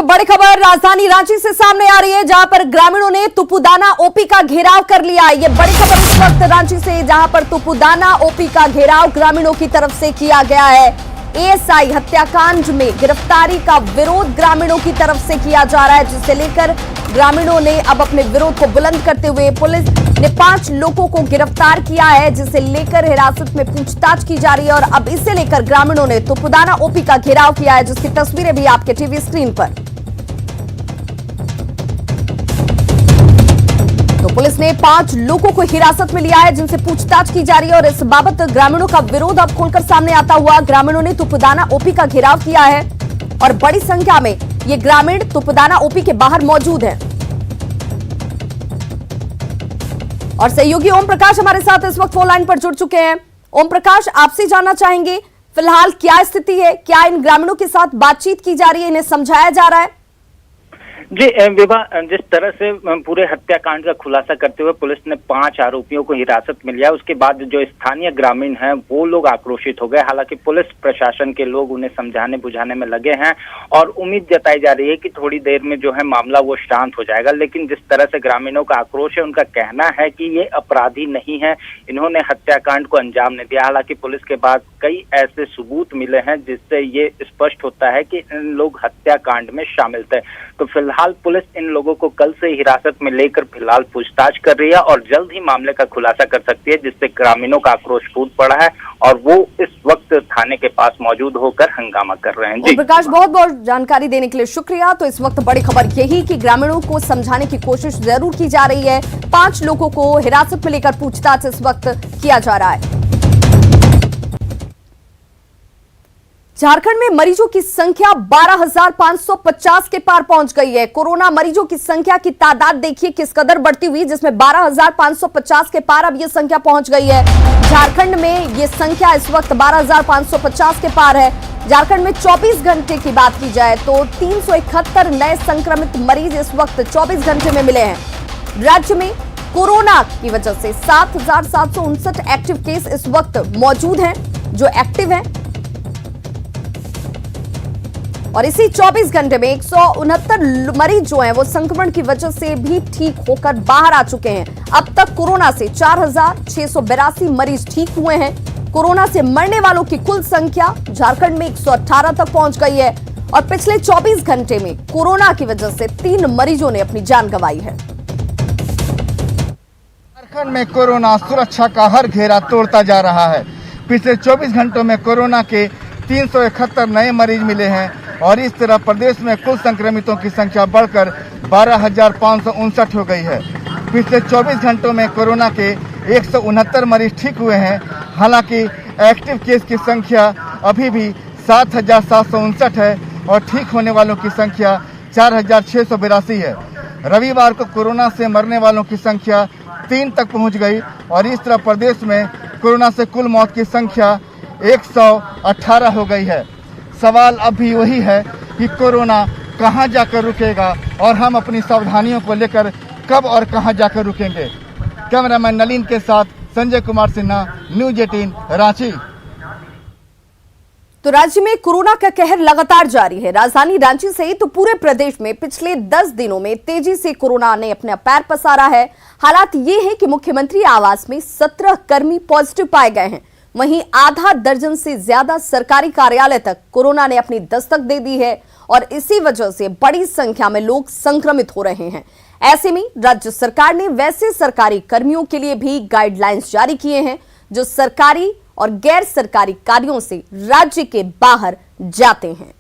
बड़ी खबर राजधानी रांची से सामने आ रही है, जहां पर ग्रामीणों ने तुपुदाना ओपी का घेराव कर लिया। ये बड़ी खबर इस वक्त रांची से, जहां पर तुपुदाना ओपी का घेराव ग्रामीणों की तरफ से किया गया है। एएसआई हत्याकांड में गिरफ्तारी का विरोध ग्रामीणों की तरफ से किया जा रहा है, जिसे लेकर ग्रामीणों ने अब अपने विरोध को बुलंद करते हुए पुलिस ने 5 लोगों को गिरफ्तार किया है, जिसे लेकर हिरासत में पूछताछ की जा रही है। और अब इसे लेकर ग्रामीणों ने तुपुदाना ओपी का घेराव किया है, जिसकी तस्वीरें भी आपके टीवी स्क्रीन पर। तो पुलिस ने 5 लोगों को हिरासत में लिया है, जिनसे पूछताछ की जा रही है। और इस बाबत ग्रामीणों का विरोध अब खुलकर सामने आता हुआ ग्रामीणों ने तुपुदाना ओपी का घेराव किया है और बड़ी संख्या में ये ग्रामीण तुपुदाना ओपी के बाहर मौजूद हैं। और सहयोगी ओम प्रकाश हमारे साथ इस वक्त फोन लाइन पर जुड़ चुके हैं। ओम प्रकाश, आपसे जानना चाहेंगे फिलहाल क्या स्थिति है, क्या इन ग्रामीणों के साथ बातचीत की जा रही है, इन्हें समझाया जा रहा है? जी विभा, जिस तरह से पूरे हत्याकांड का खुलासा करते हुए पुलिस ने 5 आरोपियों को हिरासत में लिया, उसके बाद जो स्थानीय ग्रामीण हैं वो लोग आक्रोशित हो गए। हालांकि पुलिस प्रशासन के लोग उन्हें समझाने बुझाने में लगे हैं और उम्मीद जताई जा रही है कि थोड़ी देर में जो है मामला वो शांत हो जाएगा। लेकिन जिस तरह से ग्रामीणों का आक्रोश है, उनका कहना है कि ये अपराधी नहीं है, इन्होंने हत्याकांड को अंजाम नहीं दिया। हालांकि पुलिस के पास कई ऐसे सबूत मिले हैं जिससे ये स्पष्ट होता है कि इन लोग हत्याकांड में शामिल थे। तो फिलहाल पुलिस इन लोगों को कल से हिरासत में लेकर फिलहाल पूछताछ कर रही है और जल्द ही मामले का खुलासा कर सकती है, जिससे ग्रामीणों का आक्रोश फूट पड़ा है और वो इस वक्त थाने के पास मौजूद होकर हंगामा कर रहे हैं। जी प्रकाश, बहुत बहुत जानकारी देने के लिए शुक्रिया। तो इस वक्त बड़ी खबर यही कि ग्रामीणों को समझाने की कोशिश जरूर की जा रही है। 5 लोगों को हिरासत में लेकर पूछताछ इस वक्त किया जा रहा है। झारखंड में मरीजों की संख्या 12,550 के पार पहुंच गई है। कोरोना मरीजों की संख्या की तादाद देखिए किस कदर बढ़ती हुई, जिसमें 12,550 के पार अब यह संख्या पहुंच गई है। झारखंड में यह संख्या इस वक्त 12,550 के पार है। झारखंड में 24 घंटे की बात की जाए तो 371 नए संक्रमित मरीज इस वक्त 24 घंटे में मिले हैं। राज्य में कोरोना की वजह से 7,759 एक्टिव केस इस वक्त मौजूद हैं, जो एक्टिव हैं। और इसी 24 घंटे में 169 मरीज जो हैं वो संक्रमण की वजह से भी ठीक होकर बाहर आ चुके हैं। अब तक कोरोना से 4,682 मरीज ठीक हुए हैं। कोरोना से मरने वालों की कुल संख्या झारखंड में 118 तक पहुंच गई है और पिछले 24 घंटे में कोरोना की वजह से 3 मरीजों ने अपनी जान गंवाई है। झारखंड में कोरोना सुरक्षा का हर घेरा तोड़ता जा रहा है। पिछले 24 घंटों में कोरोना के 371 नए मरीज मिले हैं और इस तरह प्रदेश में कुल संक्रमितों की संख्या बढ़कर 12,559 हो गई है। पिछले 24 घंटों में कोरोना के 169 मरीज ठीक हुए हैं। हालांकि एक्टिव केस की संख्या अभी भी 7,759 है और ठीक होने वालों की संख्या 4,682 है। रविवार को कोरोना से मरने वालों की संख्या 3 तक पहुंच गई और इस तरह प्रदेश में कोरोना से कुल मौत की संख्या 118 हो गई है। सवाल अब भी वही है कि कोरोना कहां जाकर रुकेगा और हम अपनी सावधानियों को लेकर कब और कहां जाकर रुकेंगे। कैमरामैन नलिन के साथ संजय कुमार सिन्हा, न्यूज 18 रांची। तो राज्य में कोरोना का कहर लगातार जारी है। राजधानी रांची सहित तो पूरे प्रदेश में पिछले 10 दिनों में तेजी से कोरोना ने अपना पैर पसारा है। हालात ये है कि मुख्यमंत्री आवास में 17 कर्मी पॉजिटिव पाए गए हैं। वहीं आधा दर्जन से ज्यादा सरकारी कार्यालय तक कोरोना ने अपनी दस्तक दे दी है और इसी वजह से बड़ी संख्या में लोग संक्रमित हो रहे हैं। ऐसे में राज्य सरकार ने वैसे सरकारी कर्मियों के लिए भी गाइडलाइंस जारी किए हैं जो सरकारी और गैर सरकारी कार्यों से राज्य के बाहर जाते हैं।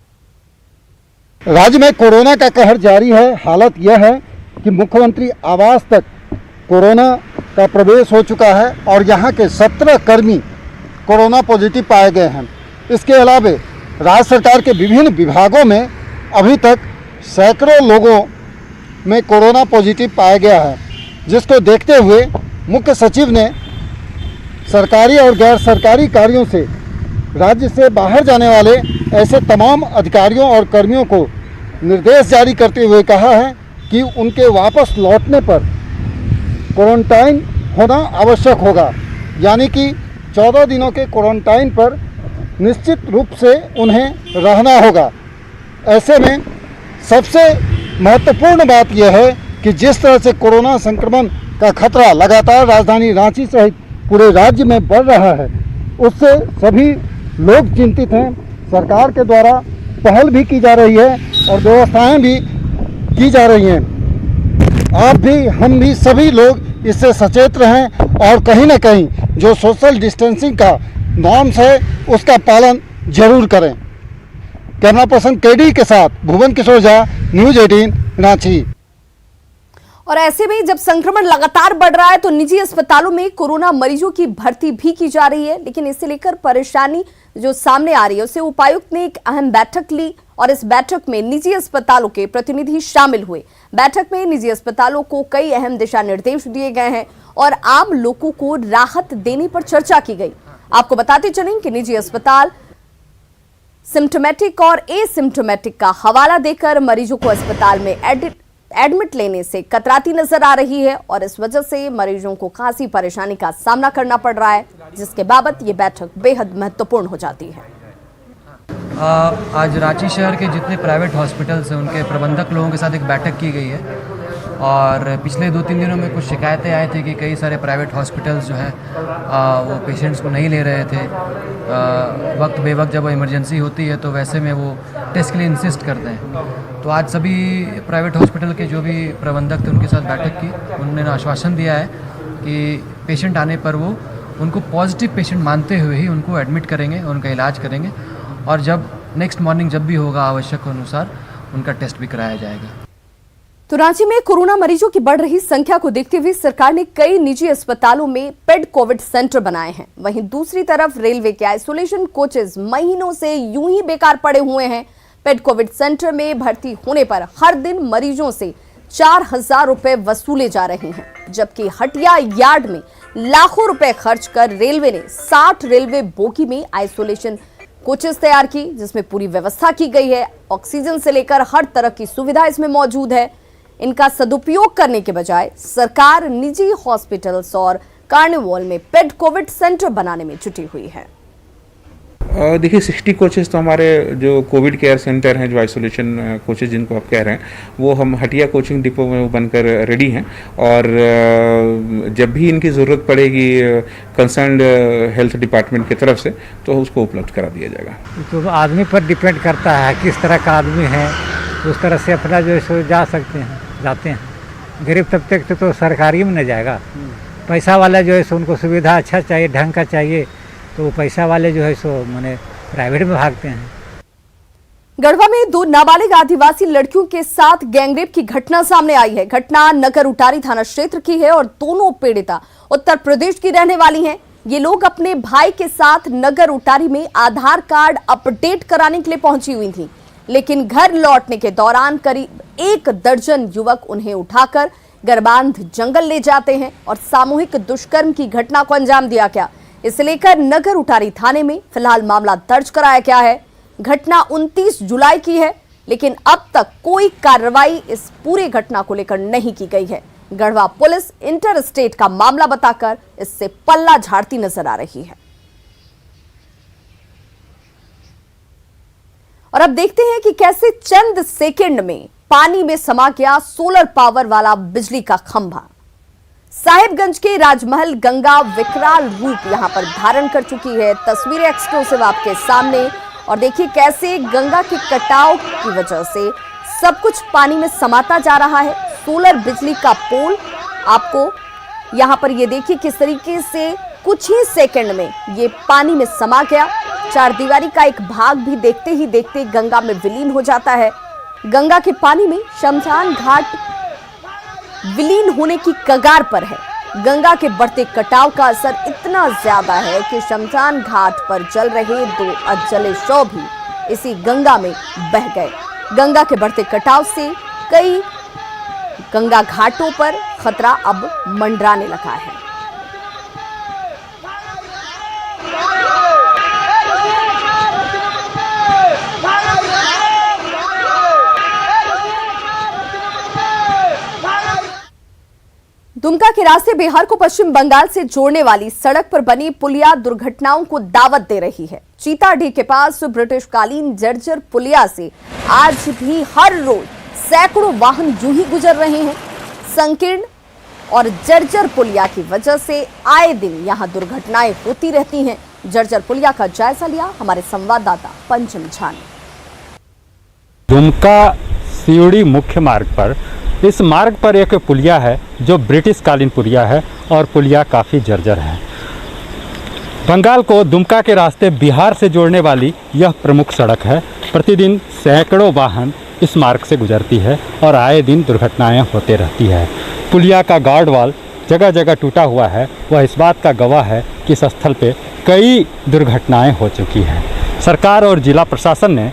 राज्य में कोरोना का कहर जारी है। हालत यह है कि मुख्यमंत्री आवास तक कोरोना का प्रवेश हो चुका है और यहाँ के 17 कर्मी कोरोना पॉजिटिव पाए गए हैं। इसके अलावा राज्य सरकार के विभिन्न विभागों में अभी तक सैकड़ों लोगों में कोरोना पॉजिटिव पाया गया है, जिसको देखते हुए मुख्य सचिव ने सरकारी और गैर सरकारी कार्यों से राज्य से बाहर जाने वाले ऐसे तमाम अधिकारियों और कर्मियों को निर्देश जारी करते हुए कहा है कि उनके वापस लौटने पर क्वारंटाइन होना आवश्यक होगा, यानी कि 14 दिनों के क्वारंटाइन पर निश्चित रूप से उन्हें रहना होगा। ऐसे में सबसे महत्वपूर्ण बात यह है कि जिस तरह से कोरोना संक्रमण का खतरा लगातार राजधानी रांची सहित पूरे राज्य में बढ़ रहा है, उससे सभी लोग चिंतित हैं। सरकार के द्वारा पहल भी की जा रही है और व्यवस्थाएं भी की जा रही हैं। आप भी, हम भी, सभी लोग इससे सचेत रहें और कहीं ना कहीं जो सोशल डिस्टेंसिंग का नॉर्म्स है उसका पालन जरूर करें। कैमरा पर्सन केडी के साथ भुवन किशोर झा, न्यूज़ 18 रांची। और ऐसे में जब संक्रमण लगातार बढ़ रहा है तो निजी अस्पतालों में कोरोना मरीजों की भर्ती भी की जा रही है, लेकिन इसे लेकर परेशानी जो सामने आ रही है उससे उपायुक्त ने एक अहम बैठक ली और इस बैठक में निजी अस्पतालों के प्रतिनिधि शामिल हुए। बैठक में निजी अस्पतालों को कई अहम दिशा निर्देश दिए गए हैं और आम लोगों को राहत देने पर चर्चा की गई। आपको बताते चलें कि निजी अस्पताल सिम्टोमेटिक और एसिम्टोमेटिक का हवाला देकर मरीजों को अस्पताल में एडमिट लेने से कतराती नजर आ रही है और इस वजह से मरीजों को खासी परेशानी का सामना करना पड़ रहा है, जिसके बाबत ये बैठक बेहद महत्वपूर्ण हो जाती है। आज रांची शहर के जितने प्राइवेट हॉस्पिटल्स हैं उनके प्रबंधक लोगों के साथ एक बैठक की गई है और पिछले 2-3 दिनों में कुछ शिकायतें आई थी कि कई सारे प्राइवेट हॉस्पिटल्स जो है वो पेशेंट्स को नहीं ले रहे थे। वक्त बेवक्त जब इमरजेंसी होती है तो वैसे में वो टेस्ट के लिए इंसिस्ट करते हैं। तो आज सभी प्राइवेट हॉस्पिटल के जो भी प्रबंधक थे उनके साथ बैठक की। उन्होंने आश्वासन दिया है कि पेशेंट आने पर वो उनको पॉजिटिव पेशेंट मानते हुए ही उनको एडमिट करेंगे, उनका इलाज करेंगे और जब नेक्स्ट मॉर्निंग जब भी होगा आवश्यक अनुसार उनका टेस्ट भी कराया जाएगा। तो रांची में कोरोना मरीजों की बढ़ रही संख्या को देखते हुए सरकार ने कई निजी अस्पतालों में पेड कोविड सेंटर बनाए हैं। वहीं दूसरी तरफ रेलवे के आइसोलेशन कोचेस महीनों से यूं ही बेकार पड़े हुए हैं। पेड कोविड सेंटर में भर्ती होने पर हर दिन मरीजों से 4,000 रुपए वसूले जा रहे हैं, जबकि हटिया यार्ड में लाखों रुपए खर्च कर रेलवे ने 60 रेलवे बोगी में आइसोलेशन कोचेस तैयार की, जिसमें पूरी व्यवस्था की गई है। ऑक्सीजन से लेकर हर तरह की सुविधा इसमें मौजूद है। इनका सदुपयोग करने के बजाय सरकार निजी हॉस्पिटल्स और कार्निवल में पेड कोविड सेंटर बनाने में जुटी हुई है। देखिए 60 कोचेस तो हमारे जो कोविड केयर सेंटर हैं, जो आइसोलेशन कोचेस जिनको आप कह रहे हैं, वो हम हटिया कोचिंग डिपो में बनकर रेडी हैं और जब भी इनकी ज़रूरत पड़ेगी कंसर्न्ड हेल्थ डिपार्टमेंट की तरफ से तो उसको उपलब्ध करा दिया जाएगा। तो आदमी पर डिपेंड करता है, किस तरह का आदमी है उस तरह से अपना जो है सो जा सकते हैं, जाते हैं। गरीब तबके तो सरकारी में न जाएगा। पैसा वाला जो है सो उनको सुविधा अच्छा चाहिए, ढंग का चाहिए, तो पैसा वाले जो है सो माने प्राइवेट में भागते हैं। गढ़वा में 2 नाबालिग आदिवासी लड़कियों के साथ गैंगरेप की घटना सामने आई है। घटना नगर उटारी थाना क्षेत्र की है और दोनों पीड़िता उत्तर प्रदेश की रहने वाली हैं। ये लोग अपने भाई के साथ नगर उटारी में आधार कार्ड अपडेट कराने के लिए पहुंची हुई थी, लेकिन घर लौटने के दौरान करीब 1 दर्जन युवक उन्हें उठाकर गरबांध जंगल ले जाते हैं और सामूहिक दुष्कर्म की घटना को अंजाम दिया गया। इसे लेकर नगर उटारी थाने में फिलहाल मामला दर्ज कराया गया है। घटना 29 जुलाई की है, लेकिन अब तक कोई कार्रवाई इस पूरे घटना को लेकर नहीं की गई है। गढ़वा पुलिस इंटर स्टेट का मामला बताकर इससे पल्ला झाड़ती नजर आ रही है। और अब देखते हैं कि कैसे चंद सेकंड में पानी में समा गया सोलर पावर वाला बिजली का खंभा। साहिबगंज के राजमहल गंगा विकराल रूप यहां पर धारण कर चुकी है। तस्वीरें एक्सक्लूसिव आपके सामने और देखिए कैसे गंगा के कटाव की वजह से सब कुछ पानी में समाता जा रहा है। सोलर बिजली का पोल आपको यहां पर ये देखिए किस तरीके से कुछ ही सेकंड में ये पानी में समा गया। चारदीवारी का एक भाग भी देखते ही देखते गंगा में विलीन हो जाता है। गंगा के पानी में शमशान घाट विलीन होने की कगार पर है। गंगा के बढ़ते कटाव का असर इतना ज्यादा है कि शमशान घाट पर जल रहे 2 अधजले शव भी इसी गंगा में बह गए। गंगा के बढ़ते कटाव से कई गंगा घाटों पर खतरा अब मंडराने लगा है। दुमका के रास्ते बिहार को पश्चिम बंगाल से जोड़ने वाली सड़क पर बनी पुलिया दुर्घटनाओं को दावत दे रही है। चीताडीह के पास ब्रिटिश कालीन जर्जर पुलिया से आज भी हर रोज सैकड़ों वाहन यूं ही गुजर रहे हैं। संकीर्ण और जर्जर पुलिया की वजह से आए दिन यहां दुर्घटनाएं होती रहती हैं। जर्जर पुलिया का जायजा लिया हमारे संवाददाता पंचम झा ने। दुमका सीवड़ी मुख्य मार्ग पर इस मार्ग पर एक पुलिया है जो ब्रिटिश कालीन पुलिया है और पुलिया काफ़ी जर्जर है। बंगाल को दुमका के रास्ते बिहार से जोड़ने वाली यह प्रमुख सड़क है। प्रतिदिन सैकड़ों वाहन इस मार्ग से गुजरती है और आए दिन दुर्घटनाएं होते रहती है। पुलिया का गार्ड वॉल जगह जगह टूटा हुआ है। वह इस बात का गवाह है कि इस स्थल पे कई दुर्घटनाएं हो चुकी हैं। सरकार और जिला प्रशासन ने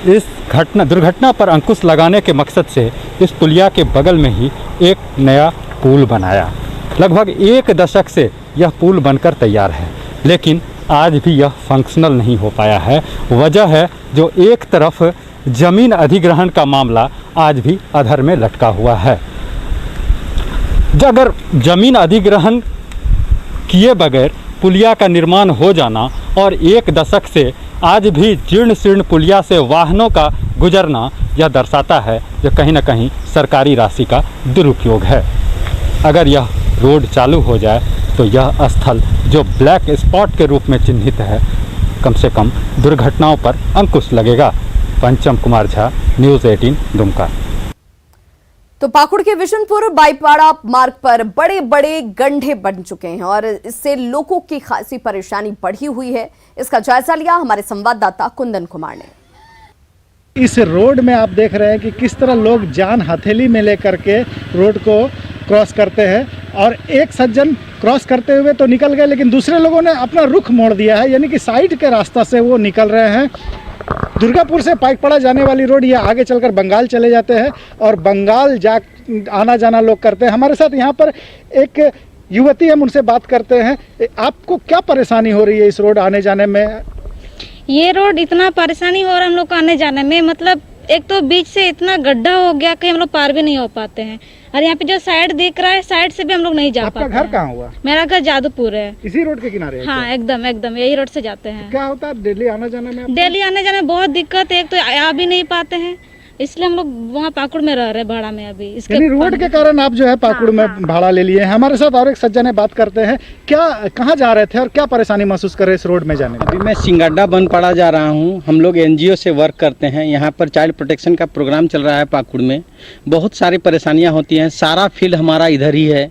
इस दुर्घटना पर अंकुश लगाने के मकसद से इस पुलिया के बगल में ही एक नया पुल बनाया। लगभग एक दशक से यह पुल बनकर तैयार है, लेकिन आज भी यह फंक्शनल नहीं हो पाया है। वजह है जो एक तरफ जमीन अधिग्रहण का मामला आज भी अधर में लटका हुआ है। अगर जमीन अधिग्रहण किए बगैर पुलिया का निर्माण हो जाना और एक दशक से आज भी जीर्ण शीर्ण पुलिया से वाहनों का गुजरना यह दर्शाता है कि कहीं न कहीं सरकारी राशि का दुरुपयोग है। अगर यह रोड चालू हो जाए तो यह स्थल जो ब्लैक स्पॉट के रूप में चिन्हित है, कम से कम दुर्घटनाओं पर अंकुश लगेगा। पंचम कुमार झा, न्यूज़ 18 दुमका। तो पाकुड़ के विशनपुर बाईपाड़ा मार्ग पर बड़े बड़े गड्ढे बन चुके हैं और इससे लोगों की खासी परेशानी बढ़ी हुई है। इसका जायजा लिया हमारे संवाददाता कुंदन कुमार ने। इस रोड में आप देख रहे हैं कि किस तरह लोग जान हथेली में लेकर के रोड को क्रॉस करते हैं और एक सज्जन क्रॉस करते हुए तो निकल गए, लेकिन दूसरे लोगों ने अपना रुख मोड़ दिया है, यानी कि साइड के रास्ता से वो निकल रहे हैं। दुर्गापुर से पाइकपाड़ा जाने वाली रोड ये आगे चलकर बंगाल चले जाते हैं और बंगाल आना जाना लोग करते हैं। हमारे साथ यहाँ पर एक युवती, हम उनसे बात करते हैं। आपको क्या परेशानी हो रही है इस रोड आने जाने में? ये रोड इतना परेशानी हो रहा है हम लोग को आने जाने में, मतलब एक तो बीच से इतना गड्ढा हो गया कि हम लोग पार भी नहीं हो पाते हैं। और यहाँ पे जो साइड दिख रहा है, साइड से भी हम लोग नहीं जा पाते। आपका घर कहाँ हुआ? मेरा घर जादूपुर है। इसी रोड के किनारे है? हाँ, एकदम एकदम यही रोड से जाते हैं। क्या होता है डेली आने जाने में? डेली आने जाने में बहुत दिक्कत है, एक तो आ भी नहीं पाते हैं, इसलिए हम लोग वहाँ पाकुड़ में रह रहे भाड़ा में अभी। इसके रोड के कारण आप जो है पाकुड़ में भाड़ा ले लिए हैं। हमारे साथ और एक सज्जन ने बात करते हैं। क्या कहाँ जा रहे थे और क्या परेशानी महसूस कर रहे इस रोड में जाने में? अभी मैं सिंगाडा बनपाड़ा जा रहा हूँ। हम लोग NGO से वर्क करते हैं। यहाँ पर चाइल्ड प्रोटेक्शन का प्रोग्राम चल रहा है पाकुड़ में। बहुत सारी परेशानियाँ होती हैं। सारा फील्ड हमारा इधर ही है।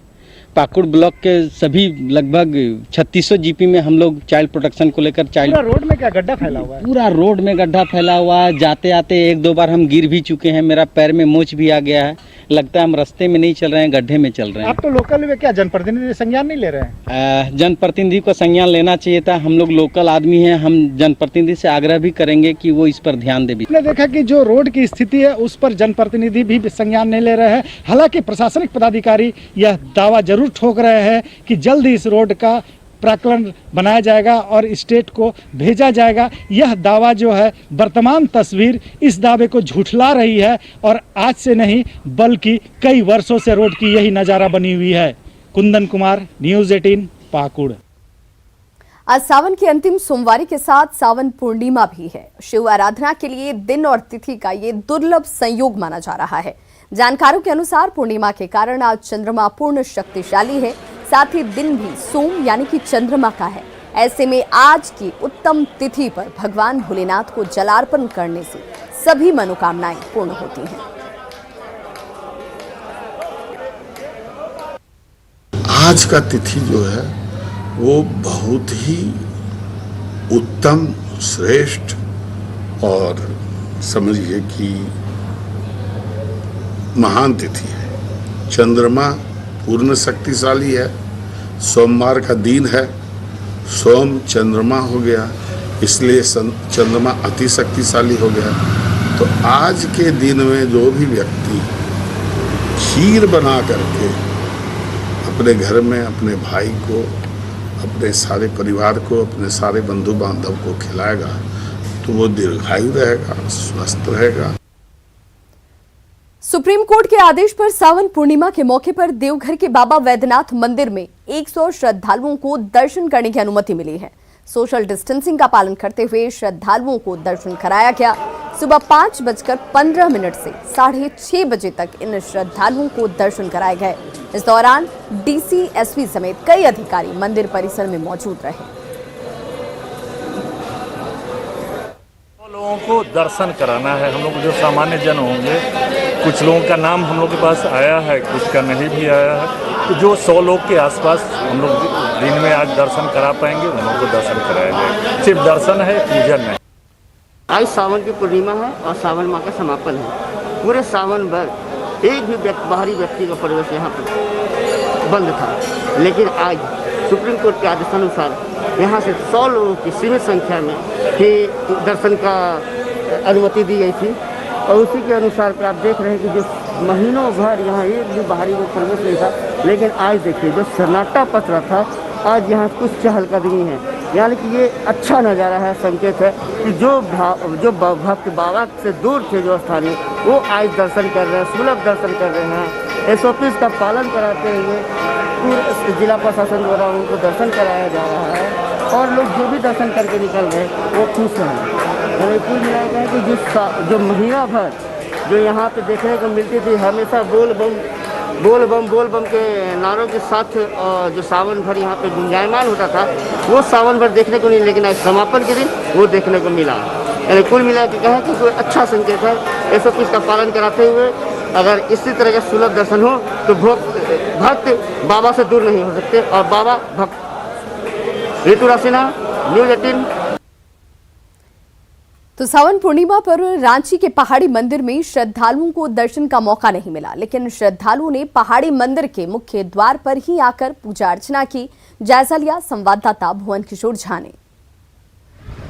पाकुड़ ब्लॉक के सभी लगभग 3600 GP में हम लोग चाइल्ड प्रोटेक्शन को लेकर पूरा रोड में क्या गड्ढा फैला हुआ है? पूरा रोड में गड्ढा फैला हुआ है। जाते आते एक दो बार हम गिर भी चुके हैं। मेरा पैर में मोच भी आ गया है। लगता है हम रास्ते में नहीं चल रहे हैं, गड्ढे में चल रहे हैं। आप तो लोकल में क्या जनप्रतिनिधि संज्ञान नहीं ले रहे हैं? जनप्रतिनिधि को संज्ञान लेना चाहिए था। हम लोग लोकल आदमी हैं। हम जनप्रतिनिधि से आग्रह भी करेंगे कि वो इस पर ध्यान दे। आपने देखा कि जो रोड की स्थिति है उस पर जनप्रतिनिधि भी संज्ञान नहीं ले रहे हैं। हालांकि प्रशासनिक पदाधिकारी यह दावा जरूर ठोक रहे हैं कि जल्द ही इस रोड का प्राक्कलन बनाया जाएगा और स्टेट को भेजा जाएगा। यह दावा जो है, वर्तमान तस्वीर इस दावे को झूठला रही है और आज से नहीं बल्कि कई वर्षों से रोड की यही नज़ारा बनी हुई है। कुंदन कुमार, न्यूज़ 18 पाकुड़। आज सावन की अंतिम सोमवारी के साथ सावन पूर्णिमा भी है। शिव आराधना के लिए दिन और तिथि का ये दुर्लभ संयोग माना जा रहा है। जानकारों के अनुसार पूर्णिमा के कारण आज चंद्रमा पूर्ण शक्तिशाली है, साथ ही दिन भी सोम यानी कि चंद्रमा का है। ऐसे में आज की उत्तम तिथि पर भगवान भोलेनाथ को जलार्पण करने से सभी मनोकामनाएं पूर्ण होती हैं। आज का तिथि जो है वो बहुत ही उत्तम, श्रेष्ठ और समझिए कि महान तिथि है। चंद्रमा पूर्ण शक्तिशाली है। सोमवार का दिन है, सोम चंद्रमा हो गया, इसलिए चंद्रमा अति शक्तिशाली हो गया। तो आज के दिन में जो भी व्यक्ति खीर बना करके अपने घर में अपने भाई को, अपने सारे परिवार को, अपने सारे बंधु बांधव को खिलाएगा तो वो दीर्घायु रहेगा, स्वस्थ रहेगा। सुप्रीम कोर्ट के आदेश पर सावन पूर्णिमा के मौके पर देवघर के बाबा वैद्यनाथ मंदिर में 100 श्रद्धालुओं को दर्शन करने की अनुमति मिली है। सोशल डिस्टेंसिंग का पालन करते हुए श्रद्धालुओं को दर्शन कराया गया। सुबह 5:15 से 6:30 बजे तक इन श्रद्धालुओं को दर्शन कराए गए। इस दौरान डीसी, एसपी समेत कई अधिकारी मंदिर परिसर में मौजूद रहे। लोगों को दर्शन कराना है। हम लोग जो सामान्य जन होंगे, कुछ लोगों का नाम हम लोग के पास आया है, कुछ का नहीं भी आया है, तो जो 100 लोग के आसपास हम लोग दिन में आज दर्शन करा पाएंगे, उन लोगों को दर्शन कराया जाए। सिर्फ दर्शन है, पूजन नहीं। आज सावन की पूर्णिमा है और सावन माह का समापन है। पूरे सावन भर एक भी बाहरी व्यक्ति का प्रवेश यहाँ पर बंद था, लेकिन आज सुप्रीम कोर्ट के आदेशानुसार यहाँ से 100 लोगों की सीमित संख्या में ही दर्शन का अनुमति दी गई थी और उसी के अनुसार पर आप देख रहे हैं कि जो महीनों भर यहाँ एक भी बाहरी लोग प्रवेश नहीं था, लेकिन आज देखिए जो सन्नाटा पसरा था, आज यहाँ कुछ चहलकदमी है। यानी कि ये अच्छा नज़ारा है, संकेत है कि जो भक्त बाबा से दूर थे जो स्थानीय, वो आज दर्शन कर रहे हैं, सुलभ दर्शन कर रहे हैं। SOPs का पालन कराते हुए पूरे जिला प्रशासन द्वारा उनको दर्शन कराया जा रहा है और लोग जो भी दर्शन करके निकल रहे वो खुश हैं। और कुल मिलाकर कि जो महीना भर जो यहाँ पे देखने को मिलती थी, हमेशा बोल बम के नारों के साथ जो सावन भर यहाँ पे गुंजायमान होता था, वो सावन भर देखने को नहीं, लेकिन आज समापन के दिन वो देखने को मिला। यानी कुल मिला के कहा कि कोई अच्छा संकेत है। SOPs का पालन कराते हुए अगर इसी तरह का सुलभ दर्शन हो तो भक्त बाबा से दूर नहीं हो सकते और बाबा भक्त। ऋतु सिन्हा, न्यूज़ 18। तो सावन पूर्णिमा पर रांची के पहाड़ी मंदिर में श्रद्धालुओं को दर्शन का मौका नहीं मिला, लेकिन श्रद्धालुओं ने पहाड़ी मंदिर के मुख्य द्वार पर ही आकर पूजा अर्चना की। जायजा लिया संवाददाता भुवन किशोर झा ने।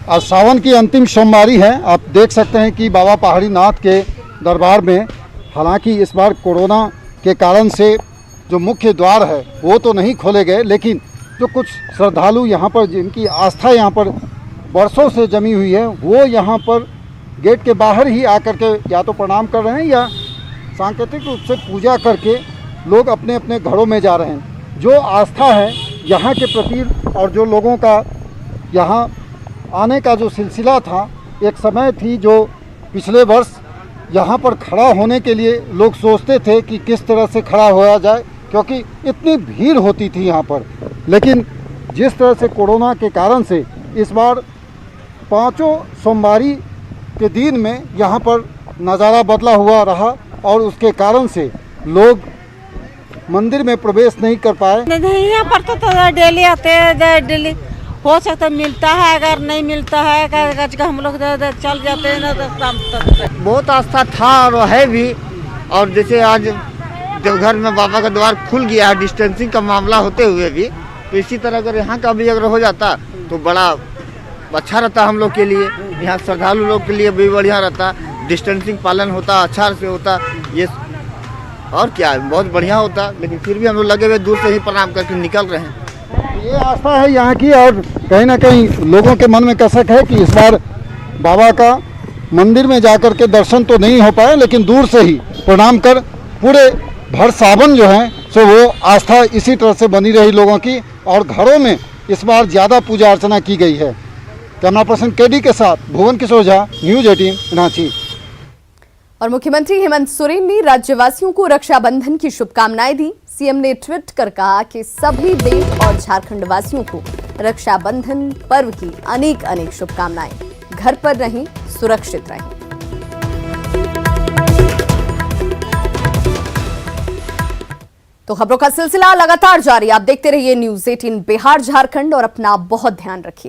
आज सावन की अंतिम सोमवारी है। आप देख सकते हैं कि बाबा पहाड़ी नाथ के दरबार में हालांकि इस बार कोरोना के कारण से जो मुख्य द्वार है वो तो नहीं खोले गए, लेकिन जो कुछ श्रद्धालु यहाँ पर जिनकी आस्था यहाँ पर वर्षों से जमी हुई है, वो यहाँ पर गेट के बाहर ही आकर के या तो प्रणाम कर रहे हैं या सांकेतिक रूप से पूजा करके लोग अपने अपने घरों में जा रहे हैं। जो आस्था है यहाँ के प्रति और जो लोगों का यहाँ आने का जो सिलसिला था, एक समय थी जो पिछले वर्ष यहाँ पर खड़ा होने के लिए लोग सोचते थे कि किस तरह से खड़ा होया जाए, क्योंकि इतनी भीड़ होती थी यहाँ पर। लेकिन जिस तरह से कोरोना के कारण से इस बार 5 सोमवारी के दिन में यहाँ पर नज़ारा बदला हुआ रहा और उसके कारण से लोग मंदिर में प्रवेश नहीं कर पाए। नहीं, यहाँ पर तो डेली आते हैं, डेली हो सकता है मिलता है, अगर नहीं मिलता है हम लोग चल जाते हैं ना। तो बहुत आस्था था और है भी। और जैसे आज देवघर में बाबा का द्वार खुल गया है, डिस्टेंसिंग का मामला होते हुए भी, तो इसी तरह अगर यहाँ का भी अगर हो जाता तो बड़ा अच्छा रहता हम लोग के लिए, यहाँ श्रद्धालु लोग के लिए भी बढ़िया रहता। डिस्टेंसिंग पालन होता, अच्छा से होता, ये और क्या बहुत बढ़िया होता। लेकिन फिर भी हम लोग लगे हुए दूर से ही प्रणाम करके निकल रहे हैं। ये आस्था है यहाँ की और कहीं ना कहीं लोगों के मन में कसक है कि इस बार बाबा का मंदिर में जाकर के दर्शन तो नहीं हो पाए, लेकिन दूर से ही प्रणाम कर पूरे भर सावन जो है सो वो आस्था इसी तरह से बनी रही लोगों की और घरों में इस बार ज़्यादा पूजा अर्चना की गई है। कैमरा पर्सन KD के साथ भुवन किशोर झा, न्यूज़ 18 रांची। और मुख्यमंत्री हेमंत सोरेन ने राज्यवासियों को रक्षाबंधन की शुभकामनाएं दी। सीएम ने ट्वीट कर कहा कि सभी देश और झारखंड वासियों को रक्षाबंधन पर्व की अनेक अनेक शुभकामनाएं। घर पर रहें, सुरक्षित रहें। तो खबरों का सिलसिला लगातार जारी। आप देखते रहिए न्यूज़ 18 बिहार झारखंड और अपना बहुत ध्यान रखिए।